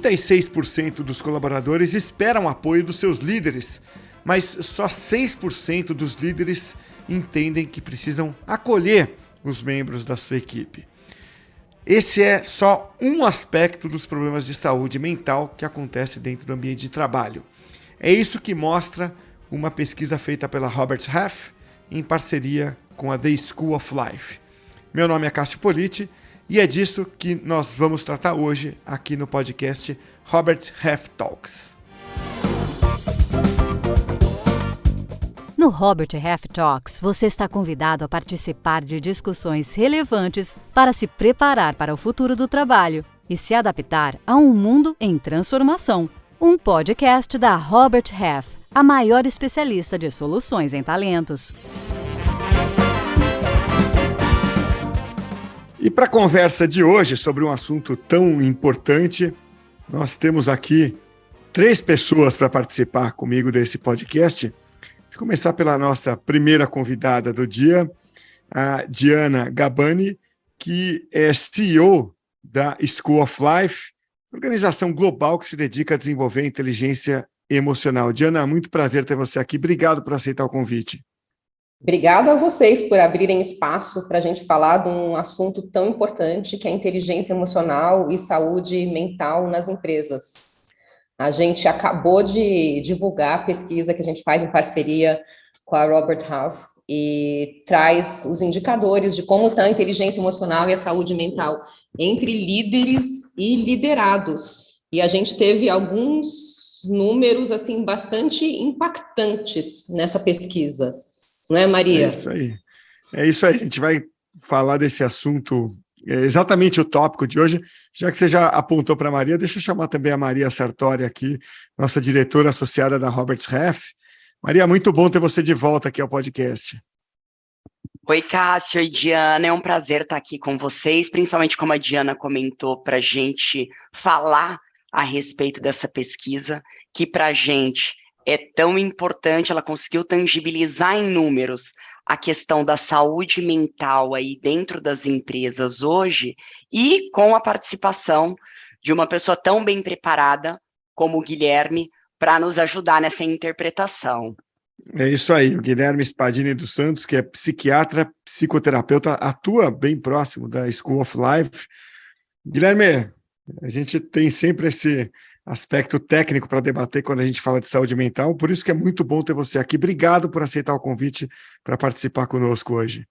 36% dos colaboradores esperam apoio dos seus líderes, mas só 6% dos líderes entendem que precisam acolher os membros da sua equipe. Esse é só um aspecto dos problemas de saúde mental que acontece dentro do ambiente de trabalho. É isso que mostra uma pesquisa feita pela Robert Half em parceria com a The School of Life. Meu nome é Cássio Politi e é disso que nós vamos tratar hoje aqui no podcast Robert Half Talks. No Robert Half Talks, você está convidado a participar de discussões relevantes para se preparar para o futuro do trabalho e se adaptar a um mundo em transformação. Um podcast da Robert Half, a maior especialista de soluções em talentos. E para a conversa de hoje sobre um assunto tão importante, nós temos aqui 3 pessoas para participar comigo desse podcast. Vou começar pela nossa primeira convidada do dia, a Diana Gabani, que é CEO da School of Life, organização global que se dedica a desenvolver inteligência emocional. Diana, muito prazer ter você aqui. Obrigado por aceitar o convite. Obrigada a vocês por abrirem espaço para a gente falar de um assunto tão importante que é a inteligência emocional e saúde mental nas empresas. A gente acabou de divulgar a pesquisa que a gente faz em parceria com a Robert Half e traz os indicadores de como está a inteligência emocional e a saúde mental entre líderes e liderados. E a gente teve alguns números assim bastante impactantes nessa pesquisa. Não é, Maria? É isso aí. É isso aí. A gente vai falar desse assunto, exatamente o tópico de hoje. Já que você já apontou para a Maria, deixa eu chamar também a Maria Sartori aqui, nossa diretora associada da Roberts Half. Maria, muito bom ter você de volta aqui ao podcast. Oi, Cássio e Diana, é um prazer estar aqui com vocês, principalmente como a Diana comentou, para a gente falar a respeito dessa pesquisa, que para a gente é tão importante, ela conseguiu tangibilizar em números a questão da saúde mental aí dentro das empresas hoje e com a participação de uma pessoa tão bem preparada como o Guilherme para nos ajudar nessa interpretação. É isso aí, o Guilherme Spadini dos Santos, que é psiquiatra, psicoterapeuta, atua bem próximo da School of Life. Guilherme, a gente tem sempre esse aspecto técnico para debater quando a gente fala de saúde mental, por isso que é muito bom ter você aqui. Obrigado por aceitar o convite para participar conosco hoje.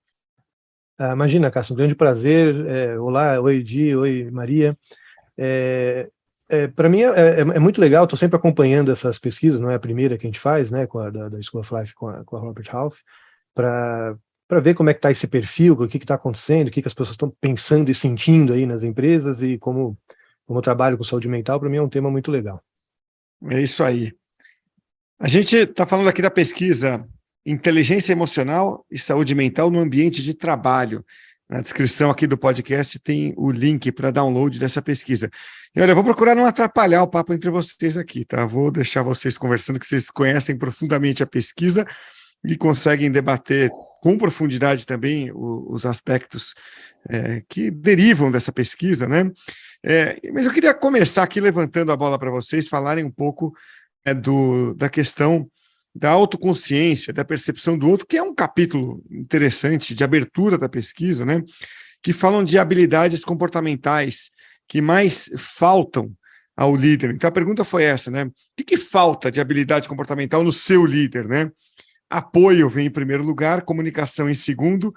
Imagina, Cássio, um grande prazer. Olá, oi, Di, oi, Maria. Para mim é muito legal, estou sempre acompanhando essas pesquisas, não é a primeira que a gente faz, né, com a da School of Life, com a Robert Half, para ver como é que está esse perfil, o que está acontecendo, o que as pessoas estão pensando e sentindo aí nas empresas e como eu trabalho com saúde mental, para mim é um tema muito legal. É isso aí. A gente está falando aqui da pesquisa Inteligência Emocional e Saúde Mental no Ambiente de Trabalho. Na descrição aqui do podcast tem o link para download dessa pesquisa. E olha, eu vou procurar não atrapalhar o papo entre vocês aqui, tá? Vou deixar vocês conversando, que vocês conhecem profundamente a pesquisa e conseguem debater com profundidade também os aspectos que derivam dessa pesquisa, né? Mas eu queria começar aqui levantando a bola para vocês, falarem um pouco da questão da autoconsciência, da percepção do outro, que é um capítulo interessante de abertura da pesquisa, né? Que falam de habilidades comportamentais que mais faltam ao líder. Então a pergunta foi essa, né? O que falta de habilidade comportamental no seu líder, né? Apoio vem em primeiro lugar, comunicação em segundo.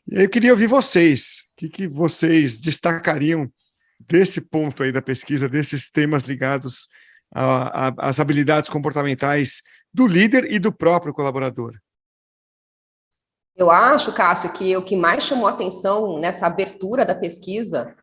E aí eu queria ouvir vocês. O que vocês destacariam desse ponto aí da pesquisa, desses temas ligados às habilidades comportamentais do líder e do próprio colaborador? Eu acho, Cássio, que o que mais chamou atenção nessa abertura da pesquisa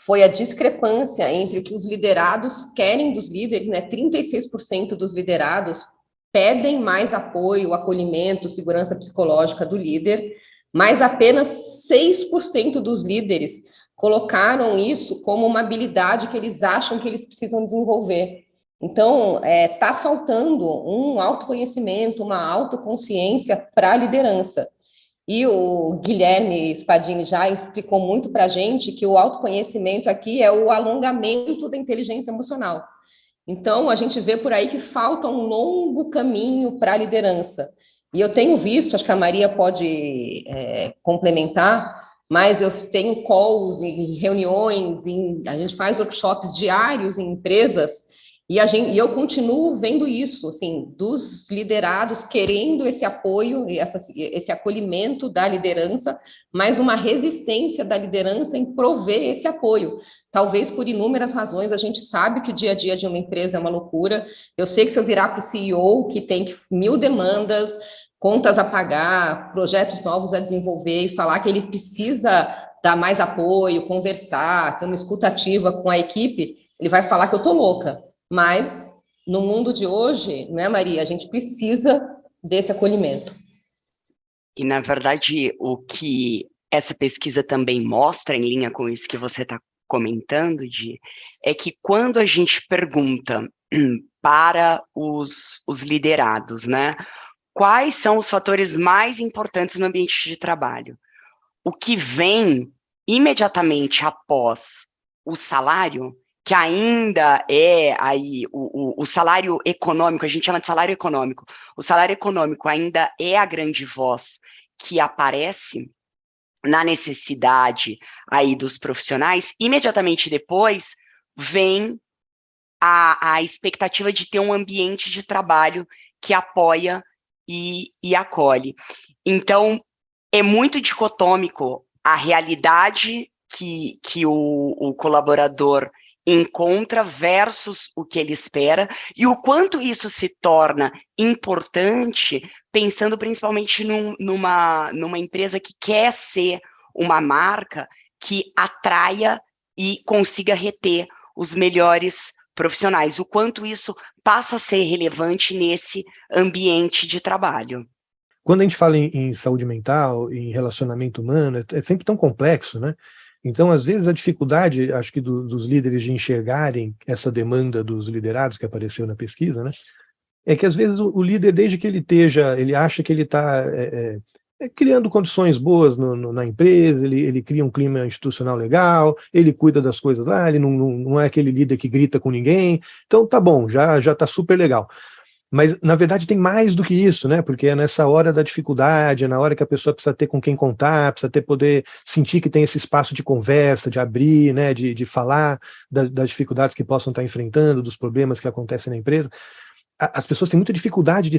foi a discrepância entre o que os liderados querem dos líderes, né? 36% dos liderados pedem mais apoio, acolhimento, segurança psicológica do líder, mas apenas 6% dos líderes colocaram isso como uma habilidade que eles acham que eles precisam desenvolver. Então, está faltando um autoconhecimento, uma autoconsciência para a liderança. E o Guilherme Spadini já explicou muito para a gente que o autoconhecimento aqui é o alongamento da inteligência emocional. Então, a gente vê por aí que falta um longo caminho para a liderança. E eu tenho visto, acho que a Maria pode complementar, mas eu tenho calls em reuniões, a gente faz workshops diários em empresas, e eu continuo vendo isso, assim, dos liderados querendo esse apoio, esse acolhimento da liderança, mas uma resistência da liderança em prover esse apoio. Talvez por inúmeras razões, a gente sabe que o dia a dia de uma empresa é uma loucura. Eu sei que se eu virar para o CEO, que tem 1000 demandas, contas a pagar, projetos novos a desenvolver, e falar que ele precisa dar mais apoio, conversar, ter uma escuta ativa com a equipe, ele vai falar que eu estou louca. Mas, no mundo de hoje, né, Maria, a gente precisa desse acolhimento. E, na verdade, o que essa pesquisa também mostra, em linha com isso que você está comentando, Di, é que quando a gente pergunta para os liderados, né, quais são os fatores mais importantes no ambiente de trabalho, o que vem imediatamente após o salário, que ainda é aí o salário econômico, a gente chama de salário econômico, o salário econômico ainda é a grande voz que aparece na necessidade aí dos profissionais. Imediatamente depois vem a expectativa de ter um ambiente de trabalho que apoia e acolhe. Então, é muito dicotômico a realidade que o colaborador encontra versus o que ele espera, e o quanto isso se torna importante, pensando principalmente numa empresa que quer ser uma marca que atraia e consiga reter os melhores profissionais, o quanto isso passa a ser relevante nesse ambiente de trabalho. Quando a gente fala em saúde mental, em relacionamento humano, é sempre tão complexo, né? Então, às vezes, a dificuldade, acho que dos líderes de enxergarem essa demanda dos liderados que apareceu na pesquisa, né? É que, às vezes, o líder, desde que ele acha que ele está criando condições boas na empresa, ele cria um clima institucional legal, ele cuida das coisas lá, ele não é aquele líder que grita com ninguém, então tá bom, já está super legal. Mas, na verdade, tem mais do que isso, né? Porque é nessa hora da dificuldade, é na hora que a pessoa precisa ter com quem contar, precisa poder sentir que tem esse espaço de conversa, de abrir, né? De falar das dificuldades que possam estar enfrentando, dos problemas que acontecem na empresa. As pessoas têm muita dificuldade de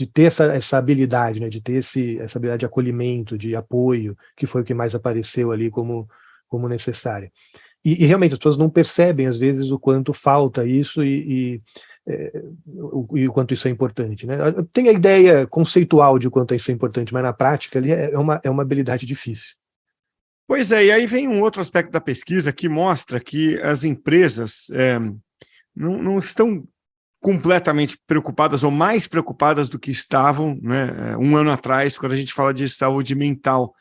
ter essa habilidade, né? De ter essa habilidade de acolhimento, de apoio, que foi o que mais apareceu ali como necessária. E realmente as pessoas não percebem, às vezes, o quanto falta isso e o quanto isso é importante, né? Tem a ideia conceitual de quanto isso é importante, mas na prática ali é uma habilidade difícil. Pois é, e aí vem um outro aspecto da pesquisa que mostra que as empresas não estão completamente preocupadas ou mais preocupadas do que estavam, né, um ano atrás, quando a gente fala de saúde mental,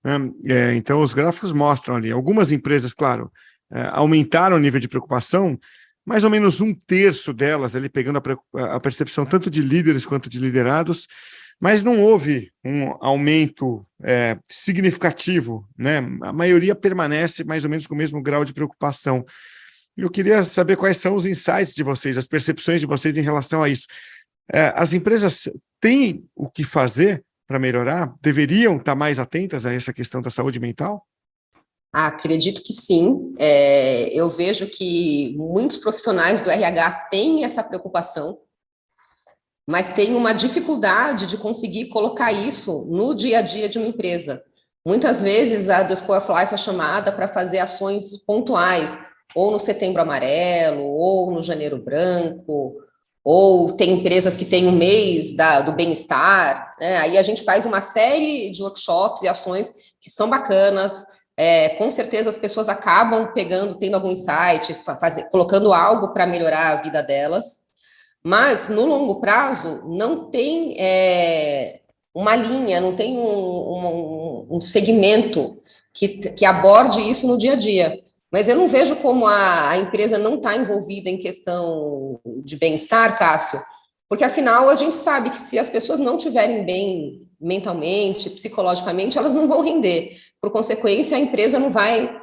né? Então os gráficos mostram ali, algumas empresas, claro, aumentaram o nível de preocupação, mais ou menos 1/3 delas, ali pegando a percepção tanto de líderes quanto de liderados, mas não houve um aumento significativo, né? A maioria permanece mais ou menos com o mesmo grau de preocupação. Eu queria saber quais são os insights de vocês, as percepções de vocês em relação a isso. As empresas têm o que fazer para melhorar? Deveriam estar mais atentas a essa questão da saúde mental? Acredito que sim. Eu vejo que muitos profissionais do RH têm essa preocupação, mas têm uma dificuldade de conseguir colocar isso no dia a dia de uma empresa. Muitas vezes a The School of Life é chamada para fazer ações pontuais, ou no Setembro Amarelo, ou no Janeiro Branco, ou tem empresas que têm um mês do bem-estar, né? Aí a gente faz uma série de workshops e ações que são bacanas. Com certeza as pessoas acabam tendo algum insight, colocando algo para melhorar a vida delas, mas no longo prazo não tem uma linha, não tem um segmento que aborde isso no dia a dia. Mas eu não vejo como a empresa não está envolvida em questão de bem-estar, Cássio, porque afinal a gente sabe que se as pessoas não estiverem bem mentalmente, psicologicamente, elas não vão render. Por consequência, a empresa não vai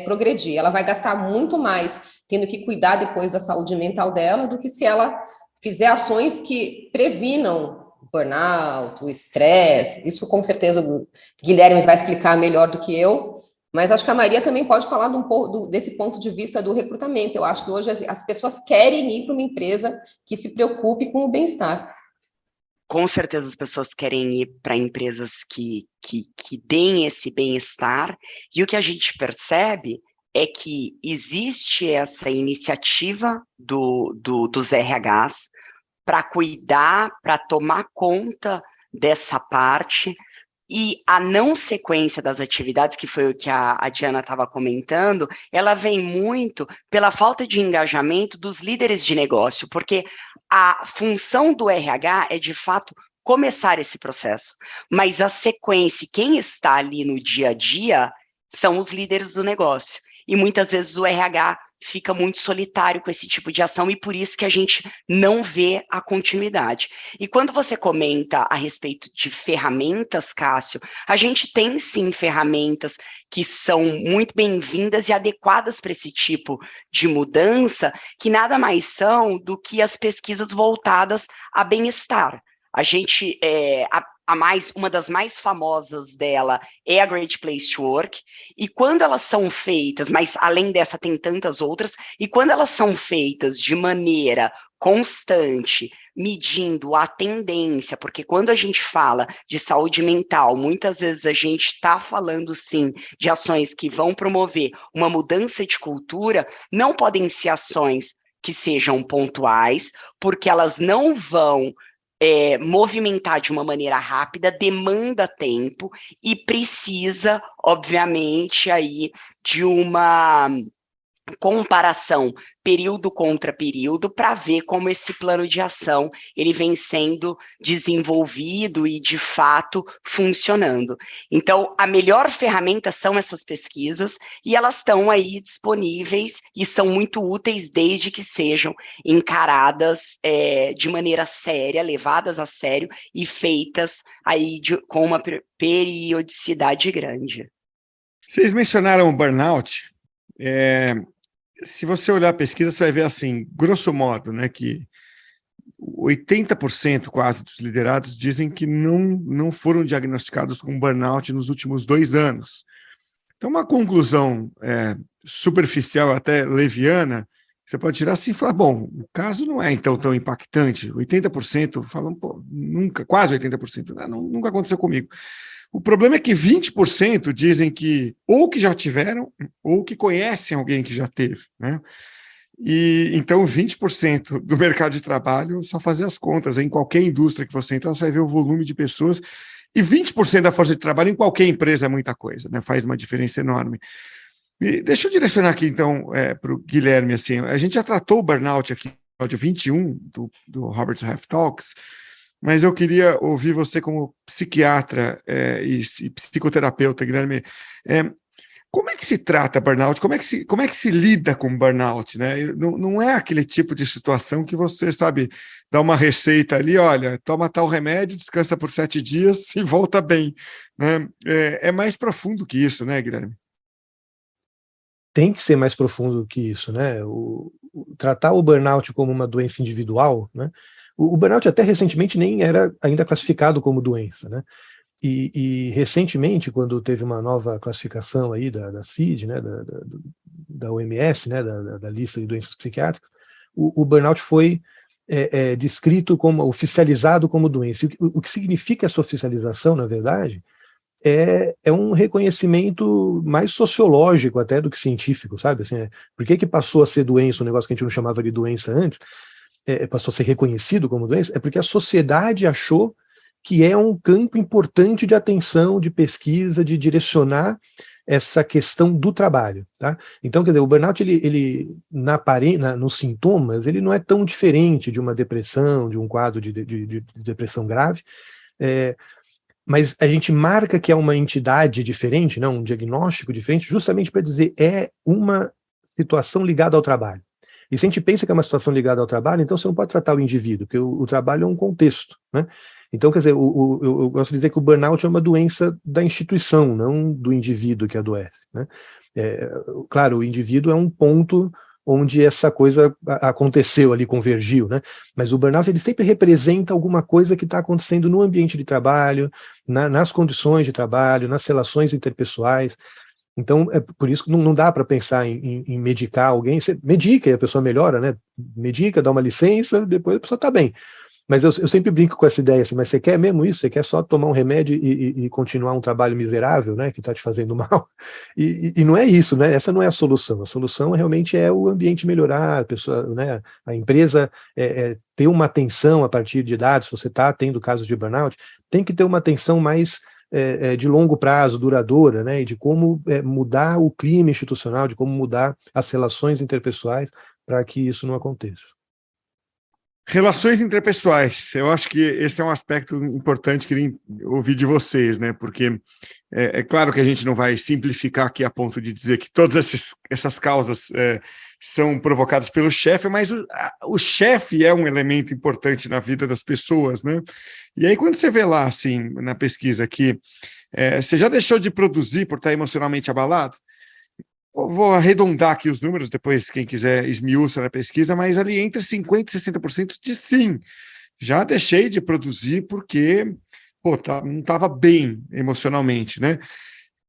progredir. Ela vai gastar muito mais tendo que cuidar depois da saúde mental dela do que se ela fizer ações que previnam o burnout, o estresse. Isso, com certeza, o Guilherme vai explicar melhor do que eu, mas acho que a Maria também pode falar um pouco desse ponto de vista do recrutamento. Eu acho que hoje as pessoas querem ir para uma empresa que se preocupe com o bem-estar. Com certeza as pessoas querem ir para empresas que deem esse bem-estar, e o que a gente percebe é que existe essa iniciativa dos RHs para cuidar, para tomar conta dessa parte, e a não sequência das atividades, que foi o que a Diana estava comentando, ela vem muito pela falta de engajamento dos líderes de negócio, porque a função do RH é, de fato, começar esse processo, mas a sequência, quem está ali no dia a dia, são os líderes do negócio, e muitas vezes o RH fica muito solitário com esse tipo de ação, e por isso que a gente não vê a continuidade. E quando você comenta a respeito de ferramentas, Cássio, a gente tem sim ferramentas que são muito bem-vindas e adequadas para esse tipo de mudança, que nada mais são do que as pesquisas voltadas a bem-estar. A gente, uma das mais famosas dela é a Great Place to Work, e quando elas são feitas, mas além dessa tem tantas outras, e quando elas são feitas de maneira constante, medindo a tendência, porque quando a gente fala de saúde mental, muitas vezes a gente está falando sim de ações que vão promover uma mudança de cultura, não podem ser ações que sejam pontuais, porque elas não vão movimentar de uma maneira rápida, demanda tempo e precisa, obviamente, aí de uma comparação período contra período para ver como esse plano de ação ele vem sendo desenvolvido e de fato funcionando. Então, a melhor ferramenta são essas pesquisas e elas estão aí disponíveis e são muito úteis desde que sejam encaradas de maneira séria, levadas a sério e feitas aí com uma periodicidade grande. Vocês mencionaram o burnout. Se você olhar a pesquisa, você vai ver assim, grosso modo, né, que 80% quase dos liderados dizem que não foram diagnosticados com burnout nos últimos 2 anos. Então, uma conclusão superficial, até leviana, você pode tirar assim e falar, bom, o caso não é então tão impactante. 80% falam, pô, nunca, quase 80%, nunca aconteceu comigo. O problema é que 20% dizem que ou que já tiveram ou que conhecem alguém que já teve, né? E então 20% do mercado de trabalho, só fazer as contas, em qualquer indústria que você entrar, você vai ver o volume de pessoas, e 20% da força de trabalho em qualquer empresa é muita coisa, né? Faz uma diferença enorme. E deixa eu direcionar aqui então para o Guilherme, assim, a gente já tratou o burnout aqui no episódio 21 do Robert Half Talks, mas eu queria ouvir você como psiquiatra e psicoterapeuta, Guilherme. Como é que se trata burnout? Como é que se lida com burnout? Né? Não é aquele tipo de situação que você, sabe, dá uma receita ali, olha, toma tal remédio, descansa por 7 dias e volta bem. Né? É mais profundo que isso, né, Guilherme? Tem que ser mais profundo que isso, né? Tratar o burnout como uma doença individual, né? O burnout até recentemente nem era ainda classificado como doença, né? E recentemente, quando teve uma nova classificação aí da CID, né, da OMS, né, da lista de doenças psiquiátricas, o burnout foi descrito como, oficializado como doença. O que significa essa oficialização, na verdade, é um reconhecimento mais sociológico até do que científico, sabe? Assim, por que passou a ser doença, um negócio que a gente não chamava de doença antes, passou a ser reconhecido como doença? É porque a sociedade achou que é um campo importante de atenção, de pesquisa, de direcionar essa questão do trabalho, tá? Então, quer dizer, o burnout, ele nos sintomas, ele não é tão diferente de uma depressão, de um quadro de depressão grave, mas a gente marca que é uma entidade diferente, né, um diagnóstico diferente, justamente para dizer é uma situação ligada ao trabalho. E se a gente pensa que é uma situação ligada ao trabalho, então você não pode tratar o indivíduo, porque o trabalho é um contexto, né? Então, quer dizer, eu gosto de dizer que o burnout é uma doença da instituição, não do indivíduo que adoece, né? Claro, o indivíduo é um ponto onde essa coisa aconteceu ali, convergiu, né? Mas o burnout, ele sempre representa alguma coisa que está acontecendo no ambiente de trabalho, nas condições de trabalho, nas relações interpessoais. Então, é por isso que não dá para pensar em medicar alguém. Você medica e a pessoa melhora, né? Medica, dá uma licença, depois a pessoa está bem. Mas eu sempre brinco com essa ideia assim, mas você quer mesmo isso? Você quer só tomar um remédio e continuar um trabalho miserável, né, que está te fazendo mal? E não é isso, né? Essa não é a solução. A solução realmente é o ambiente melhorar, a pessoa, né, a empresa ter uma atenção a partir de dados. Se você está tendo casos de burnout, tem que ter uma atenção mais de longo prazo, duradoura, né, e de como mudar o clima institucional, de como mudar as relações interpessoais para que isso não aconteça. Relações interpessoais, eu acho que esse é um aspecto importante que queria ouvir de vocês, né? Porque é claro que a gente não vai simplificar aqui a ponto de dizer que todas essas causas são provocadas pelo chefe, mas o chefe é um elemento importante na vida das pessoas, né? E aí quando você vê lá, assim, na pesquisa que você já deixou de produzir por estar emocionalmente abalado? Vou arredondar aqui os números, depois quem quiser esmiuça na pesquisa, mas ali entre 50% e 60% de sim. Já deixei de produzir porque não estava bem emocionalmente, né?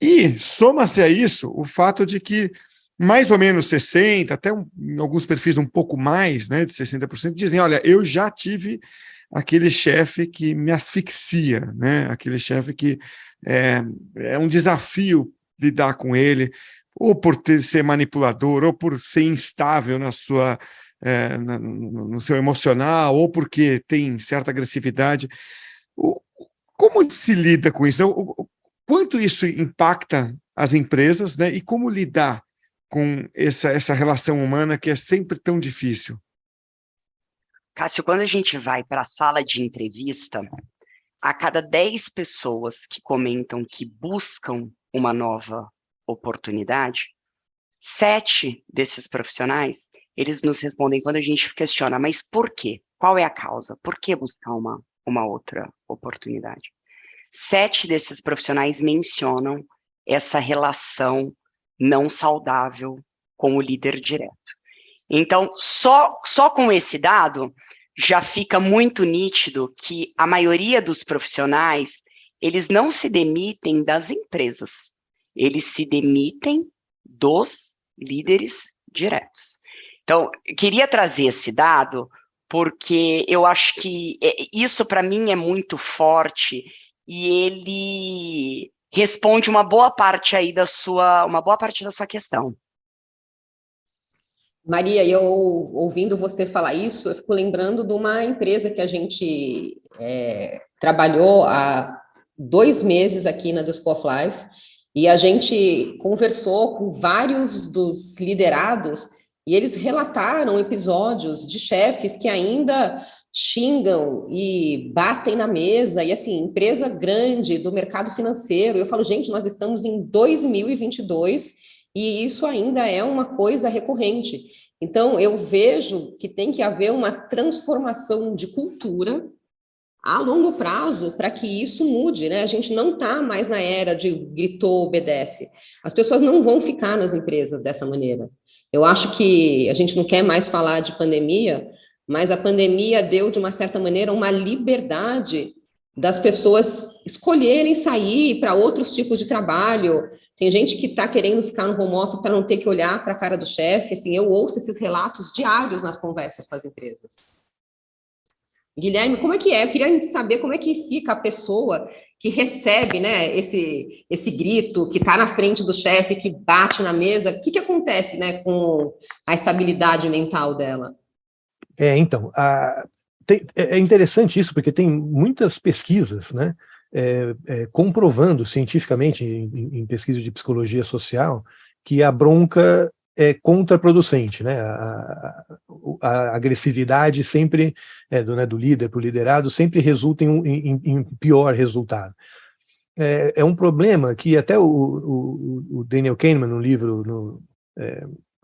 E soma-se a isso o fato de que mais ou menos 60%, até em alguns perfis um pouco mais, né, de 60%, dizem, olha, eu já tive aquele chefe que me asfixia, né? Aquele chefe que é um desafio lidar com ele, ou por ser manipulador, ou por ser instável no seu emocional, ou porque tem certa agressividade. Como se lida com isso? Quanto isso impacta as empresas, né? E como lidar com essa relação humana que é sempre tão difícil? Cássio, quando a gente vai para a sala de entrevista, a cada 10 pessoas que comentam que buscam uma nova oportunidade, 7 desses profissionais, eles nos respondem quando a gente questiona, mas por quê? Qual é a causa? Por que buscar uma outra oportunidade? 7 desses profissionais mencionam essa relação não saudável com o líder direto. Então, só com esse dado, já fica muito nítido que a maioria dos profissionais, eles não se demitem das empresas, eles se demitem dos líderes diretos. Então, eu queria trazer esse dado, porque eu acho que isso, para mim, é muito forte, e ele responde uma boa parte da sua questão. Maria, eu ouvindo você falar isso, eu fico lembrando de uma empresa que a gente trabalhou há 2 meses aqui na The School of Life, e a gente conversou com vários dos liderados, e eles relataram episódios de chefes que ainda xingam e batem na mesa, e assim, empresa grande do mercado financeiro. Eu falo, gente, nós estamos em 2022 e isso ainda é uma coisa recorrente. Então, eu vejo que tem que haver uma transformação de cultura a longo prazo para que isso mude, né? A gente não está mais na era de gritou, obedece. As pessoas não vão ficar nas empresas dessa maneira. Eu acho que a gente não quer mais falar de pandemia, mas a pandemia deu, de uma certa maneira, uma liberdade das pessoas escolherem sair para outros tipos de trabalho. Tem gente que está querendo ficar no home office para não ter que olhar para a cara do chefe. Assim, eu ouço esses relatos diários nas conversas com as empresas. Guilherme, como é que é? Eu queria saber como é que fica a pessoa que recebe, né, esse grito, que está na frente do chefe, que bate na mesa. O que acontece, né, com a estabilidade mental dela? Então, é interessante isso, porque tem muitas pesquisas, né, comprovando cientificamente, em pesquisa de psicologia social, que a bronca é contraproducente, né? A agressividade sempre do líder para o liderado sempre resulta em pior resultado. É um problema que até o Daniel Kahneman, no livro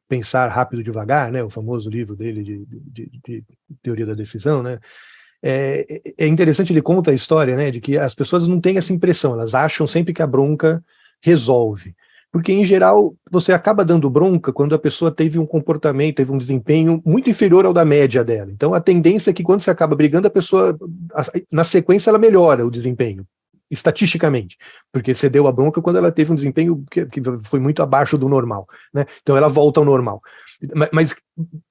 Pensar Rápido e Devagar, né, o famoso livro dele de teoria da decisão, né, É interessante, ele conta a história, né, de que as pessoas não têm essa impressão, elas acham sempre que a bronca resolve. Porque, em geral, você acaba dando bronca quando a pessoa teve um comportamento, teve um desempenho muito inferior ao da média dela. Então, a tendência é que quando você acaba brigando, a pessoa, na sequência, ela melhora o desempenho, estatisticamente. Porque você deu a bronca quando ela teve um desempenho que foi muito abaixo do normal, né? Então, ela volta ao normal. Mas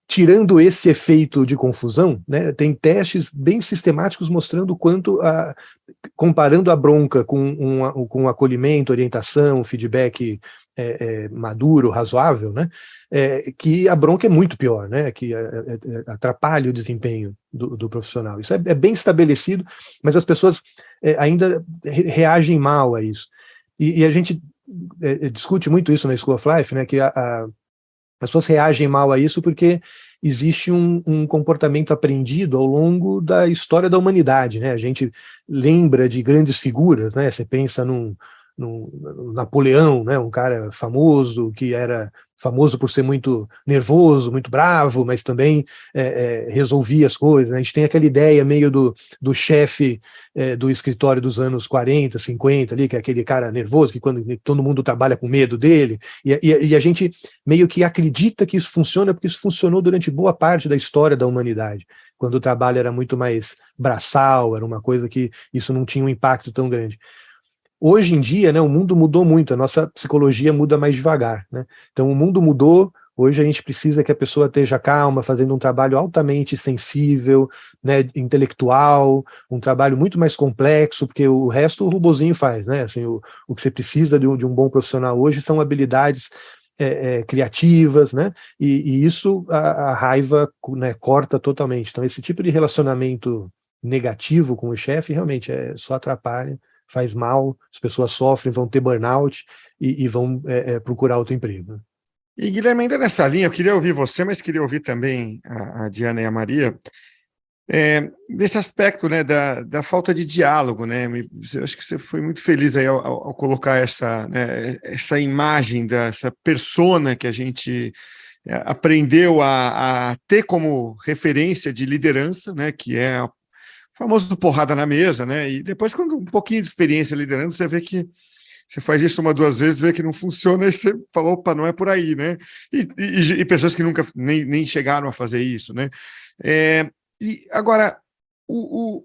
tirando esse efeito de confusão, né, tem testes bem sistemáticos mostrando quanto comparando a bronca com um acolhimento, orientação, feedback maduro, razoável, né, que a bronca é muito pior, né, que atrapalha o desempenho do profissional. Isso é bem estabelecido, mas as pessoas ainda reagem mal a isso. E a gente discute muito isso na School of Life, né, que as pessoas reagem mal a isso porque existe um comportamento aprendido ao longo da história da humanidade, né? A gente lembra de grandes figuras, né? Você pensa num Napoleão, né? Um cara famoso, que era famoso por ser muito nervoso, muito bravo, mas também resolvia as coisas, né? A gente tem aquela ideia meio do chefe do escritório dos anos 40, 50, ali, que é aquele cara nervoso, que quando todo mundo trabalha com medo dele, e a gente meio que acredita que isso funciona, porque isso funcionou durante boa parte da história da humanidade, quando o trabalho era muito mais braçal, era uma coisa que isso não tinha um impacto tão grande. Hoje em dia, né, o mundo mudou muito, a nossa psicologia muda mais devagar, né? Então o mundo mudou, hoje a gente precisa que a pessoa esteja calma, fazendo um trabalho altamente sensível, né, intelectual, um trabalho muito mais complexo, porque o resto o robozinho faz, né? Assim, o que você precisa de um bom profissional hoje são habilidades criativas, né? E isso a raiva, né, corta totalmente. Então esse tipo de relacionamento negativo com o chefe realmente só atrapalha, faz mal, as pessoas sofrem, vão ter burnout e vão procurar outro emprego. E, Guilherme, ainda nessa linha, eu queria ouvir você, mas queria ouvir também a Diana e a Maria, nesse aspecto, né, da falta de diálogo, né? Eu acho que você foi muito feliz aí ao colocar essa imagem dessa persona que a gente aprendeu a ter como referência de liderança, né, que é o famoso porrada na mesa, né? E depois, quando um pouquinho de experiência liderando, você vê que você faz isso uma, duas vezes, vê que não funciona, e você falou, opa, não é por aí, né? E pessoas que nunca nem chegaram a fazer isso, né? E agora, o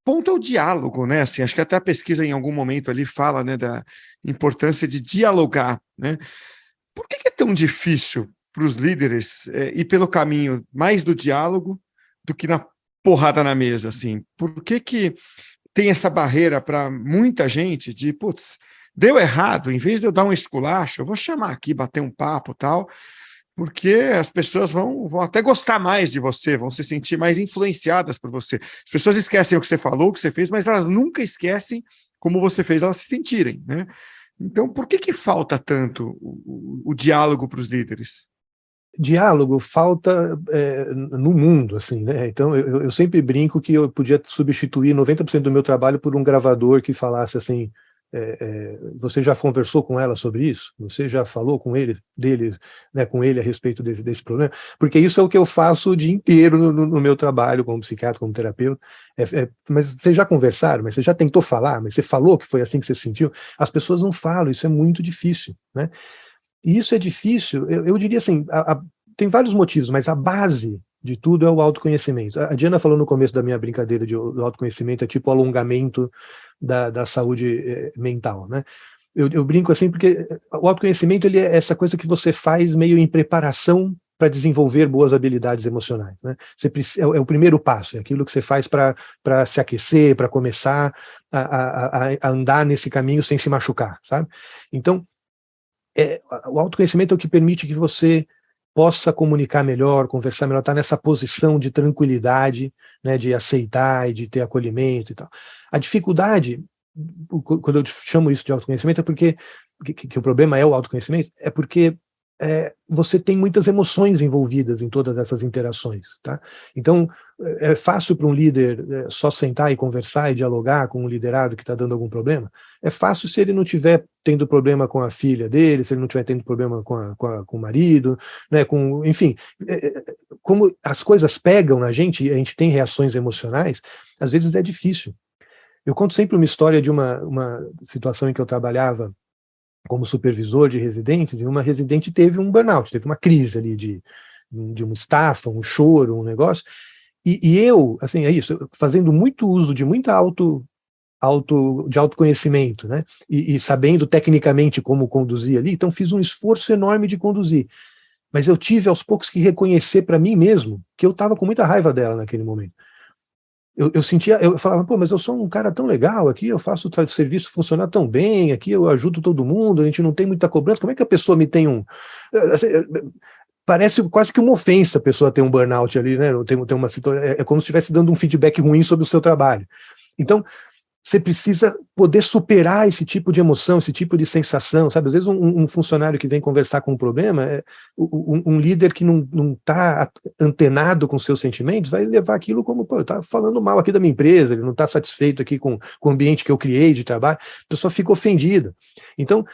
ponto é o diálogo, né? Assim, acho que até a pesquisa em algum momento ali fala, né, da importância de dialogar, né? Por que é tão difícil para os líderes ir pelo caminho mais do diálogo do que na porrada na mesa, assim? Por que tem essa barreira para muita gente de, putz, deu errado, em vez de eu dar um esculacho, eu vou chamar aqui, bater um papo e tal, porque as pessoas vão até gostar mais de você, vão se sentir mais influenciadas por você. As pessoas esquecem o que você falou, o que você fez, mas elas nunca esquecem como você fez elas se sentirem, né? Então, por que falta tanto o diálogo para os líderes? Diálogo falta no mundo, assim, né? Então eu sempre brinco que eu podia substituir 90% do meu trabalho por um gravador que falasse assim, você já conversou com ela sobre isso? Você já falou com ele, né, com ele a respeito desse problema? Porque isso é o que eu faço o dia inteiro no meu trabalho como psiquiatra, como terapeuta. Mas vocês já conversaram? Mas você já tentou falar? Mas você falou que foi assim que você se sentiu? As pessoas não falam, isso é muito difícil, né? E isso é difícil, eu diria assim, tem vários motivos, mas a base de tudo é o autoconhecimento. A Diana falou no começo da minha brincadeira do autoconhecimento, é tipo o alongamento da saúde mental, né? Eu brinco assim porque o autoconhecimento ele é essa coisa que você faz meio em preparação para desenvolver boas habilidades emocionais, né? É o primeiro passo, é aquilo que você faz para se aquecer, para começar a andar nesse caminho sem se machucar, sabe? Então, o autoconhecimento é o que permite que você possa comunicar melhor, conversar melhor, estar nessa posição de tranquilidade, né, de aceitar e de ter acolhimento e tal. A dificuldade, quando eu chamo isso de autoconhecimento, é porque que o problema é o autoconhecimento, é porque você tem muitas emoções envolvidas em todas essas interações, tá? Então, é fácil para um líder só sentar e conversar e dialogar com um liderado que está dando algum problema? É fácil se ele não estiver tendo problema com a filha dele, se ele não estiver tendo problema com o marido, né, enfim, como as coisas pegam na gente e a gente tem reações emocionais, às vezes é difícil. Eu conto sempre uma história de uma situação em que eu trabalhava como supervisor de residentes, e uma residente teve um burnout, teve uma crise ali de uma estafa, um choro, um negócio, e eu, assim, é isso, fazendo muito uso de muita autoconhecimento, né, e sabendo tecnicamente como conduzir ali, então fiz um esforço enorme de conduzir, mas eu tive aos poucos que reconhecer para mim mesmo que eu estava com muita raiva dela naquele momento. Eu sentia, eu falava, pô, mas eu sou um cara tão legal aqui, eu faço o serviço funcionar tão bem, aqui eu ajudo todo mundo, a gente não tem muita cobrança, como é que a pessoa me tem assim, parece quase que uma ofensa a pessoa ter um burnout ali, né? Tem uma situação, é como se estivesse dando um feedback ruim sobre o seu trabalho. Então, você precisa poder superar esse tipo de emoção, esse tipo de sensação, sabe? Às vezes um funcionário que vem conversar com um problema, um líder que não está antenado com seus sentimentos, vai levar aquilo como, pô, tá falando mal aqui da minha empresa, ele não está satisfeito aqui com o ambiente que eu criei de trabalho, a pessoa fica ofendida. Então,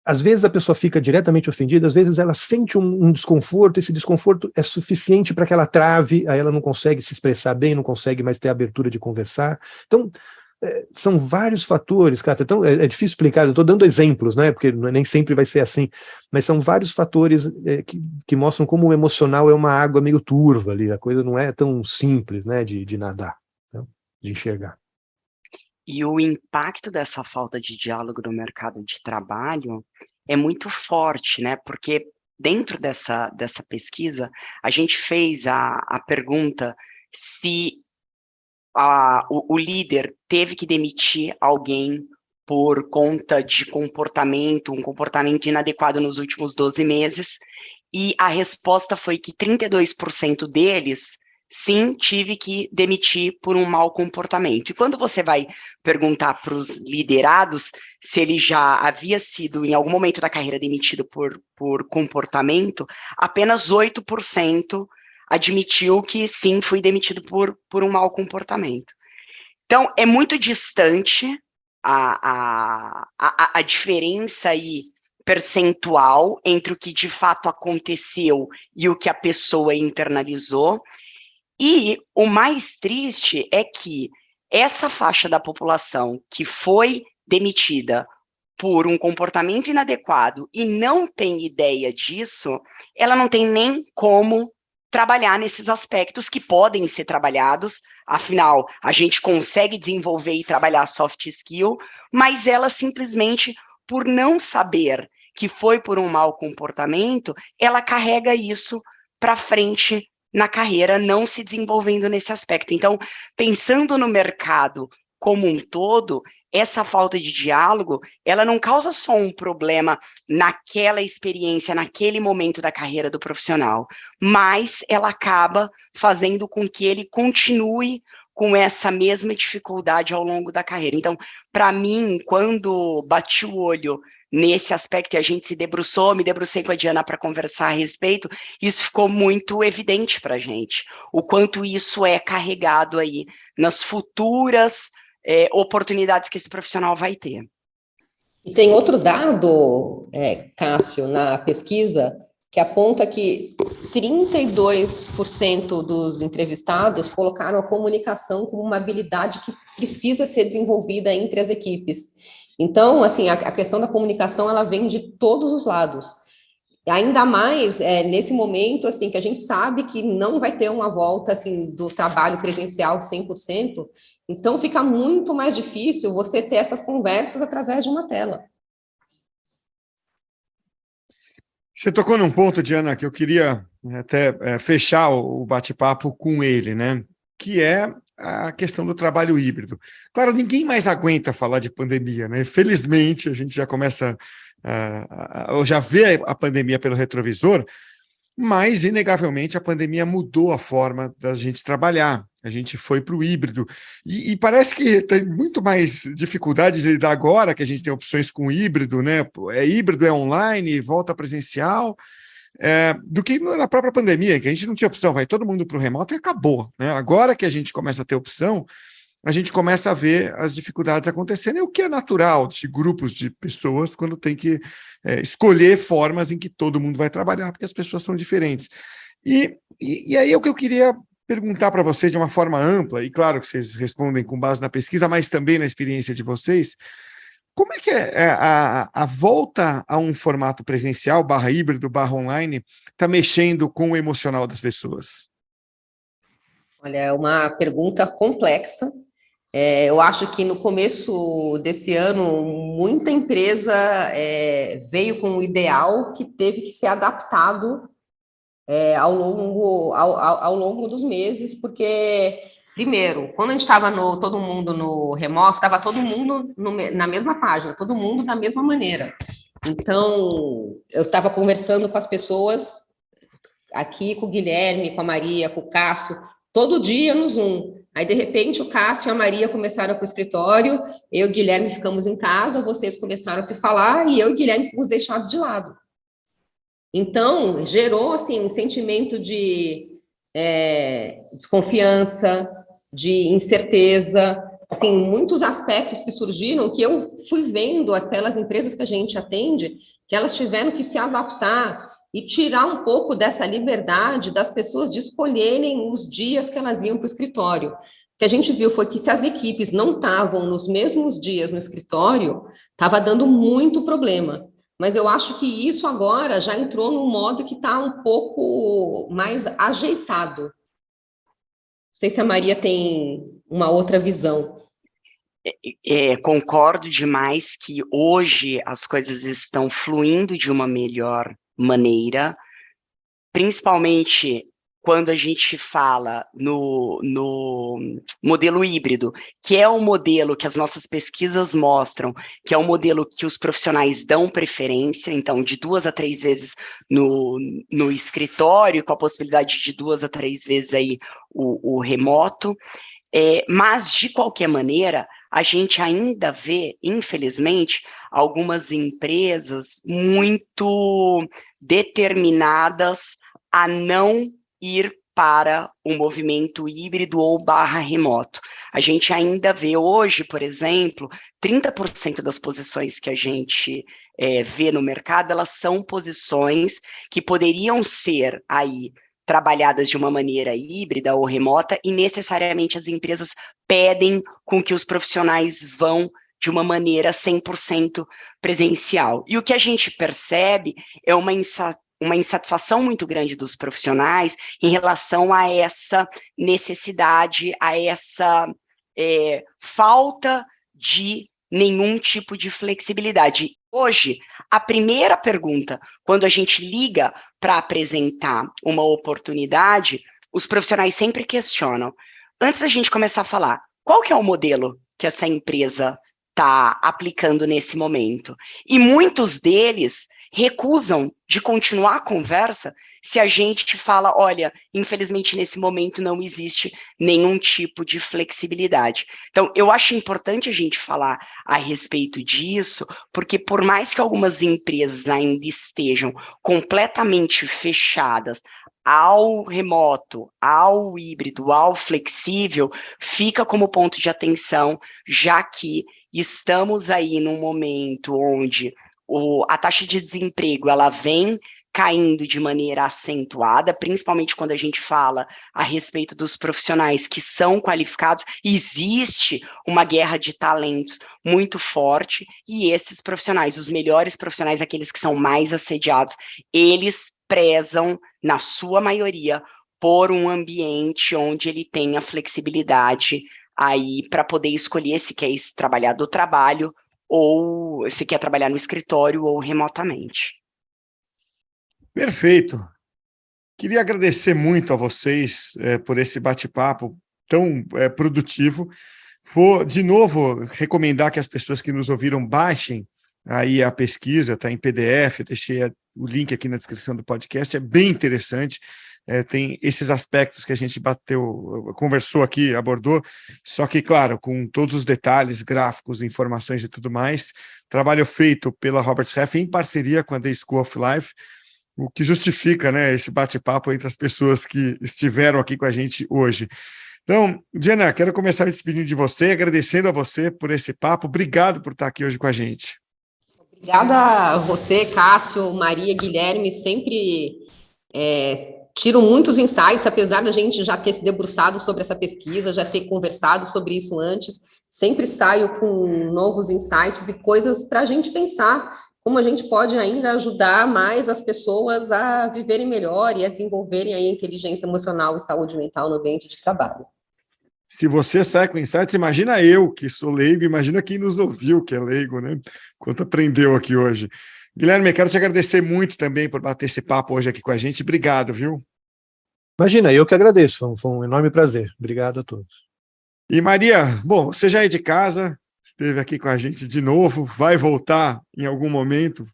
às vezes a pessoa fica diretamente ofendida, às vezes ela sente um desconforto, esse desconforto é suficiente para que ela trave, aí ela não consegue se expressar bem, não consegue mais ter a abertura de conversar. Então, são vários fatores, cara, então é difícil explicar, eu estou dando exemplos, né, porque nem sempre vai ser assim, mas são vários fatores que mostram como o emocional é uma água meio turva ali, a coisa não é tão simples, né, de nadar, né, de enxergar. E o impacto dessa falta de diálogo no mercado de trabalho é muito forte, né, porque dentro dessa pesquisa, a gente fez a pergunta se o líder teve que demitir alguém por conta de um comportamento inadequado nos últimos 12 meses, e a resposta foi que 32% deles, sim, tive que demitir por um mau comportamento. E quando você vai perguntar para os liderados se ele já havia sido, em algum momento da carreira, demitido por comportamento, apenas 8% admitiu que sim, fui demitido por um mau comportamento. Então, é muito distante a diferença aí percentual entre o que de fato aconteceu e o que a pessoa internalizou. E o mais triste é que essa faixa da população que foi demitida por um comportamento inadequado e não tem ideia disso, ela não tem nem como trabalhar nesses aspectos que podem ser trabalhados, afinal, a gente consegue desenvolver e trabalhar soft skill, mas ela simplesmente, por não saber que foi por um mau comportamento, ela carrega isso para frente na carreira, não se desenvolvendo nesse aspecto. Então, pensando no mercado como um todo, essa falta de diálogo, ela não causa só um problema naquela experiência, naquele momento da carreira do profissional, mas ela acaba fazendo com que ele continue com essa mesma dificuldade ao longo da carreira. Então, para mim, quando bati o olho nesse aspecto e a gente me debrucei com a Diana para conversar a respeito, isso ficou muito evidente para a gente, o quanto isso é carregado aí nas futuras oportunidades que esse profissional vai ter. E tem outro dado, Cássio, na pesquisa, que aponta que 32% dos entrevistados colocaram a comunicação como uma habilidade que precisa ser desenvolvida entre as equipes. Então, assim, a questão da comunicação, ela vem de todos os lados. Ainda mais nesse momento, assim, que a gente sabe que não vai ter uma volta, assim, do trabalho presencial 100%, então fica muito mais difícil você ter essas conversas através de uma tela. Você tocou num ponto, Diana, que eu queria até fechar o bate-papo com ele, né? Que é a questão do trabalho híbrido. Claro, ninguém mais aguenta falar de pandemia, né? Felizmente, a gente já começa já vê a pandemia pelo retrovisor, mas, inegavelmente, a pandemia mudou a forma da gente trabalhar. A gente foi para o híbrido. E parece que tem muito mais dificuldade de lidar agora, que a gente tem opções com híbrido, né? É híbrido, é online, volta presencial, do que na própria pandemia, que a gente não tinha opção, vai todo mundo para o remoto e acabou, né? Agora que a gente começa a ter opção, a gente começa a ver as dificuldades acontecendo, e o que é natural de grupos de pessoas quando tem que escolher formas em que todo mundo vai trabalhar, porque as pessoas são diferentes. E aí é o que eu queria perguntar para vocês de uma forma ampla, e claro que vocês respondem com base na pesquisa, mas também na experiência de vocês. Como é que a volta a um formato presencial, /híbrido, /online, está mexendo com o emocional das pessoas? Olha, é uma pergunta complexa. Eu acho que no começo desse ano, muita empresa veio com um ideal que teve que ser adaptado ao longo dos meses, porque, primeiro, quando a gente estava todo mundo no remoto, estava todo mundo na mesma página, todo mundo da mesma maneira. Então, eu estava conversando com as pessoas aqui, com o Guilherme, com a Maria, com o Cássio, todo dia no Zoom. Aí, de repente, o Cássio e a Maria começaram para o escritório, eu e o Guilherme ficamos em casa, vocês começaram a se falar, e eu e o Guilherme fomos deixados de lado. Então, gerou, assim, um sentimento de desconfiança, de incerteza, assim, muitos aspectos que surgiram que eu fui vendo pelas empresas que a gente atende, que elas tiveram que se adaptar e tirar um pouco dessa liberdade das pessoas de escolherem os dias que elas iam para o escritório. O que a gente viu foi que se as equipes não estavam nos mesmos dias no escritório, estava dando muito problema. Mas eu acho que isso agora já entrou num modo que está um pouco mais ajeitado. Não sei se a Maria tem uma outra visão. Concordo demais que hoje as coisas estão fluindo de uma melhor maneira, principalmente quando a gente fala no modelo híbrido, que é um modelo que as nossas pesquisas mostram, que é um modelo que os profissionais dão preferência, então, de 2 a 3 vezes no escritório, com a possibilidade de 2 a 3 vezes aí o remoto, mas, de qualquer maneira, a gente ainda vê, infelizmente, algumas empresas muito determinadas a não ir para o movimento híbrido ou /remoto. A gente ainda vê hoje, por exemplo, 30% das posições que a gente vê no mercado, elas são posições que poderiam ser aí trabalhadas de uma maneira híbrida ou remota, e necessariamente as empresas pedem com que os profissionais vão de uma maneira 100% presencial. E o que a gente percebe é uma insatisfação muito grande dos profissionais em relação a essa necessidade, a essa falta de nenhum tipo de flexibilidade. Hoje, a primeira pergunta, quando a gente liga para apresentar uma oportunidade, os profissionais sempre questionam. Antes da gente começar a falar, qual que é o modelo que essa empresa está aplicando nesse momento? E muitos deles recusam de continuar a conversa se a gente fala, olha, infelizmente nesse momento não existe nenhum tipo de flexibilidade. Então, eu acho importante a gente falar a respeito disso, porque por mais que algumas empresas ainda estejam completamente fechadas ao remoto, ao híbrido, ao flexível, fica como ponto de atenção, já que estamos aí num momento onde a taxa de desemprego ela vem caindo de maneira acentuada, principalmente quando a gente fala a respeito dos profissionais que são qualificados. Existe uma guerra de talentos muito forte, e esses profissionais, os melhores profissionais, aqueles que são mais assediados, eles prezam, na sua maioria, por um ambiente onde ele tenha flexibilidade aí para poder escolher se quer trabalhar do trabalho ou se quer trabalhar no escritório ou remotamente. Perfeito. Queria agradecer muito a vocês por esse bate-papo tão produtivo. Vou, de novo, recomendar que as pessoas que nos ouviram baixem aí a pesquisa, está em PDF, deixei o link aqui na descrição do podcast, é bem interessante. Tem esses aspectos que a gente conversou aqui, abordou, só que, claro, com todos os detalhes, gráficos, informações e tudo mais, trabalho feito pela Roberts Half em parceria com a The School of Life, o que justifica, né, esse bate-papo entre as pessoas que estiveram aqui com a gente hoje. Então, Diana, quero começar me despedindo de você, agradecendo a você por esse papo, obrigado por estar aqui hoje com a gente. Obrigada a você, Cássio, Maria, Guilherme, sempre tiro muitos insights, apesar da gente já ter se debruçado sobre essa pesquisa, já ter conversado sobre isso antes, sempre saio com novos insights e coisas para a gente pensar como a gente pode ainda ajudar mais as pessoas a viverem melhor e a desenvolverem aí a inteligência emocional e saúde mental no ambiente de trabalho. Se você sai com insights, imagina eu, que sou leigo, imagina quem nos ouviu, que é leigo, né? Quanto aprendeu aqui hoje. Guilherme, quero te agradecer muito também por bater esse papo hoje aqui com a gente. Obrigado, viu? Imagina, eu que agradeço, foi um enorme prazer. Obrigado a todos. E Maria, bom, você já é de casa, esteve aqui com a gente de novo, vai voltar em algum momento,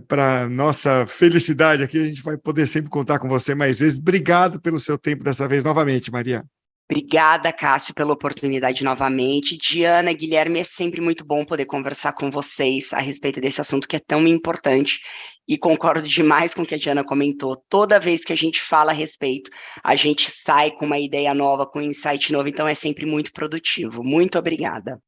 para nossa felicidade aqui, a gente vai poder sempre contar com você mais vezes. Obrigado pelo seu tempo dessa vez novamente, Maria. Obrigada, Cássio, pela oportunidade novamente. Diana, Guilherme, é sempre muito bom poder conversar com vocês a respeito desse assunto que é tão importante. E concordo demais com o que a Diana comentou. Toda vez que a gente fala a respeito, a gente sai com uma ideia nova, com um insight novo, então é sempre muito produtivo. Muito obrigada.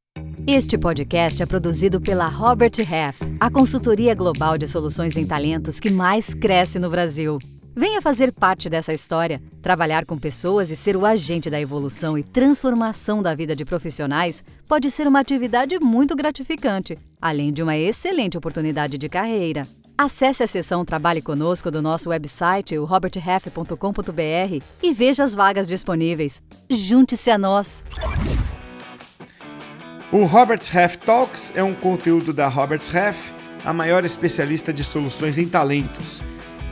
Este podcast é produzido pela Robert Half, a consultoria global de soluções em talentos que mais cresce no Brasil. Venha fazer parte dessa história, trabalhar com pessoas e ser o agente da evolução e transformação da vida de profissionais pode ser uma atividade muito gratificante, além de uma excelente oportunidade de carreira. Acesse a seção Trabalhe Conosco do nosso website, o roberthalf.com.br, e veja as vagas disponíveis. Junte-se a nós! O Robert's Half Talks é um conteúdo da Robert's Half, a maior especialista de soluções em talentos.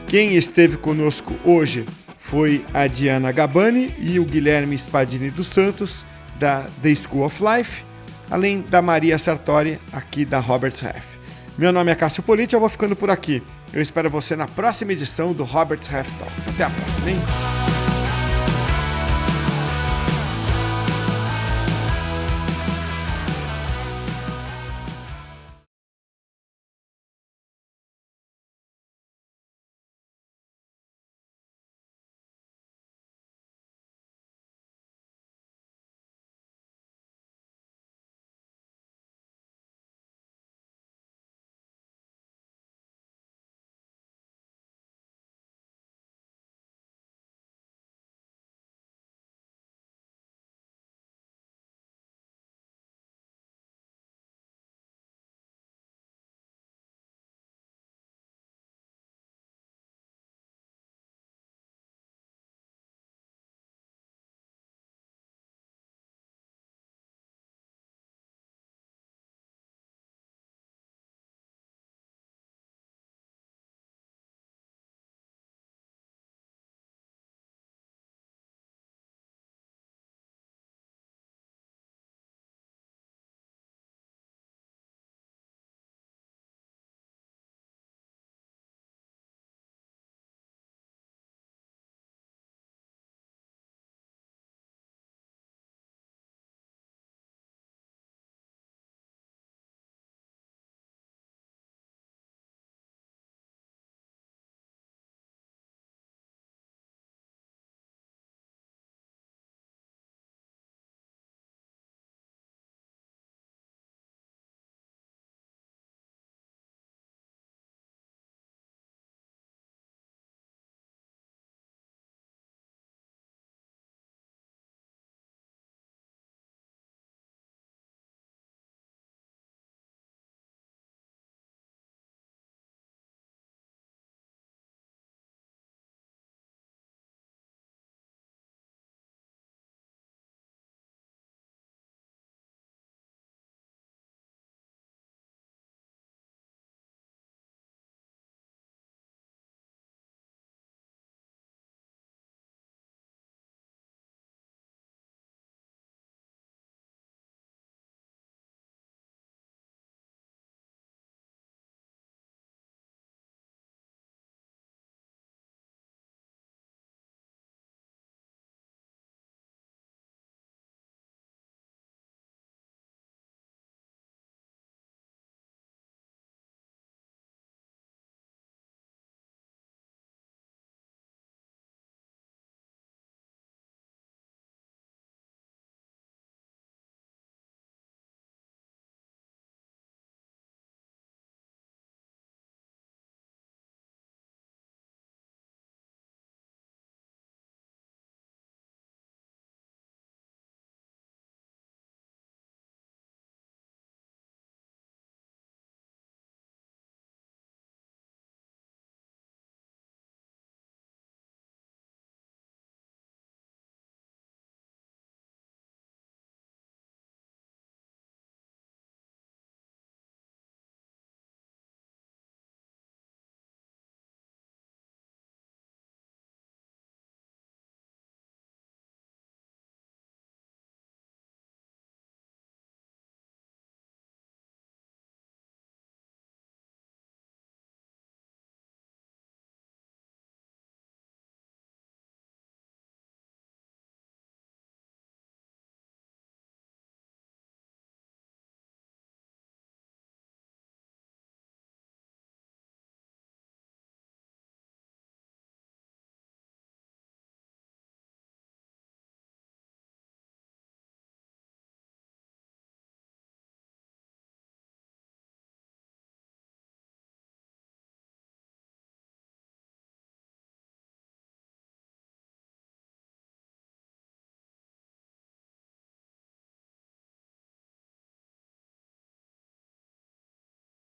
Quem esteve conosco hoje foi a Diana Gabani e o Guilherme Spadini dos Santos, da The School of Life, além da Maria Sartori, aqui da Robert's Half. Meu nome é Cássio Politi, eu vou ficando por aqui. Eu espero você na próxima edição do Robert's Half Talks. Até a próxima, hein?